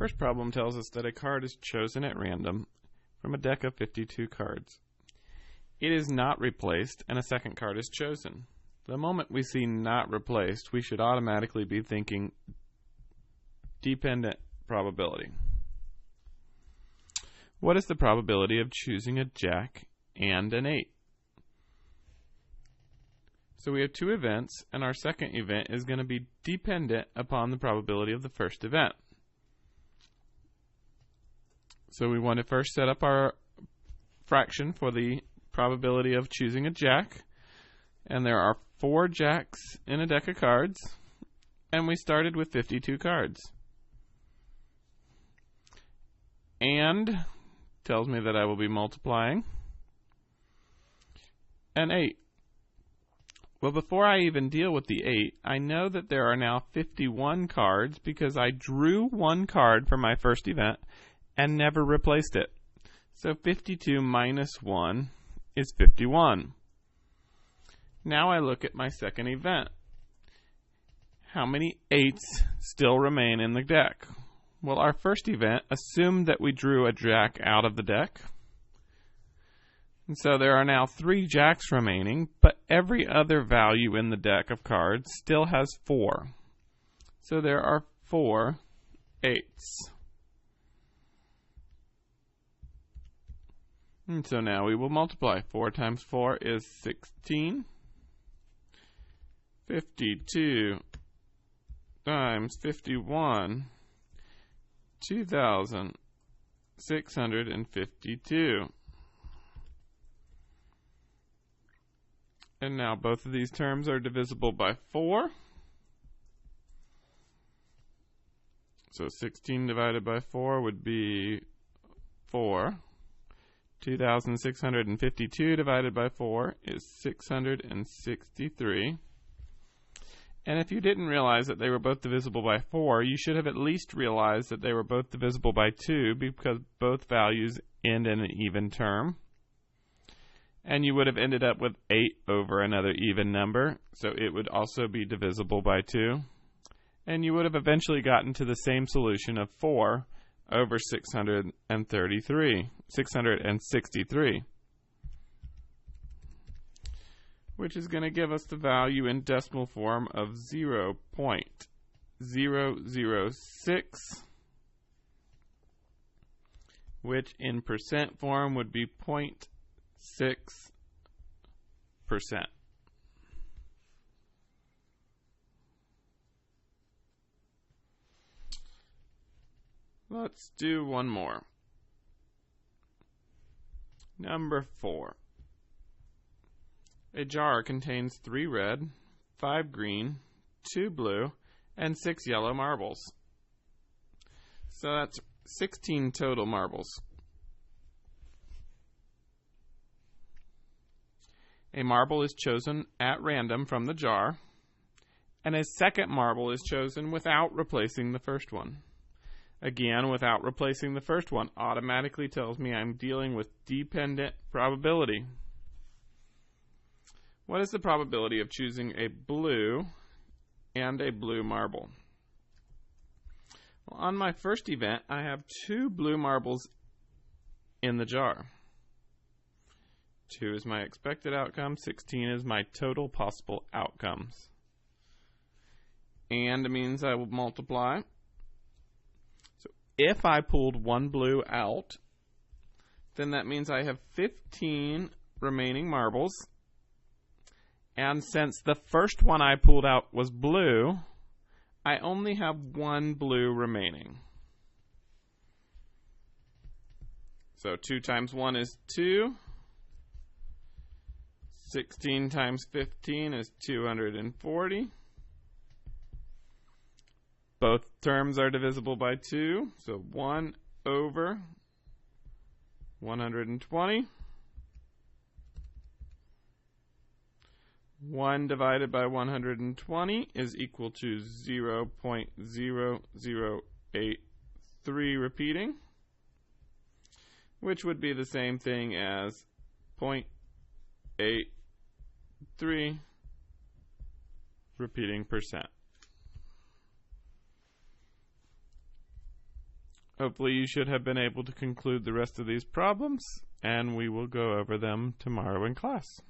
first problem tells us that a card is chosen at random from a deck of 52 cards. It is not replaced, and a second card is chosen. The moment we see not replaced, we should automatically be thinking dependent probability. What is the probability of choosing a jack and an 8? So we have two events, and our second event is going to be dependent upon the probability of the first event. So we want to first set up our fraction for the probability of choosing a jack. And there are 4 jacks in a deck of cards, and we started with 52 cards. And tells me that I will be multiplying an 8. Well, before I even deal with the 8, I know that there are now 51 cards because I drew one card for my first event and never replaced it. So 52 minus 1 is 51. Now I look at my second event. How many 8s still remain in the deck? Well, our first event assumed that we drew a jack out of the deck. And so there are now 3 jacks remaining, but every other value in the deck of cards still has 4. So there are 4 8s. And so now we will multiply. 4 times 4 is 16. 52 times 51, 2,652. And now both of these terms are divisible by 4. So 16 divided by 4 would be 4. 2,652 divided by 4 is 663. And if you didn't realize that they were both divisible by 4, you should have at least realized that they were both divisible by 2 because both values end in an even term. And you would have ended up with 8 over another even number, so it would also be divisible by 2. And you would have eventually gotten to the same solution of 4 over 663, which is going to give us the value in decimal form of 0.006, which in percent form would be 0.6%. Let's do one more. Number 4. A jar contains 3 red, 5 green, 2 blue, and 6 yellow marbles. So that's 16 total marbles. A marble is chosen at random from the jar, and a second marble is chosen without replacing the first one. Again, without replacing the first one automatically tells me I'm dealing with dependent probability. What is the probability of choosing a blue and a blue marble? Well, on my first event, I have 2 blue marbles in the jar. 2 is my expected outcome, 16 is my total possible outcomes. And means I will multiply. So if I pulled 1 blue out, then that means I have 15 remaining marbles. And since the first one I pulled out was blue, I only have 1 blue remaining. So 2 times 1 is 2. 16 times 15 is 240. Both terms are divisible by 2, so 1 over 120. 1 divided by 120 is equal to 0.0083 repeating, which would be the same thing as 0.83 repeating percent. Hopefully you should have been able to conclude the rest of these problems, and we will go over them tomorrow in class.